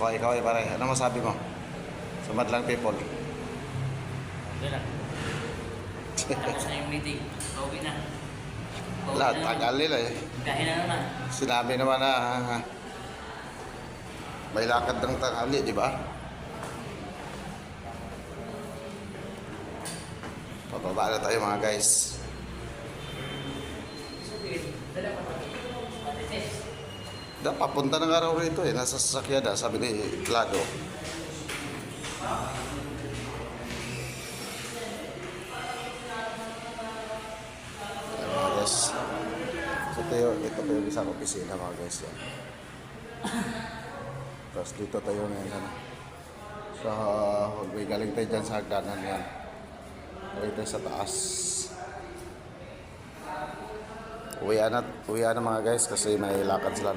ikaw ay pare. Ano masabi mo? Sa Madlang people. Okay lang. Tapos na yung meeting. Pauwi na. Lahat, tagal nila eh. Kain na naman. Sinabi naman na may lakad ng tanghali, di ba? Pababa na tayo mga guys. Papunta ng araw rito eh. Nasa sasakyan na, sabi ni Lado. Ayan, mga guys. So ito pa yung isang opisina mga guys. Yan. Tapos dito tayo ngayon. Sa may galing tayo dyan sa hagdanan yan. Tayo tayo sa taas. Uwian na mga guys kasi may lakad sila.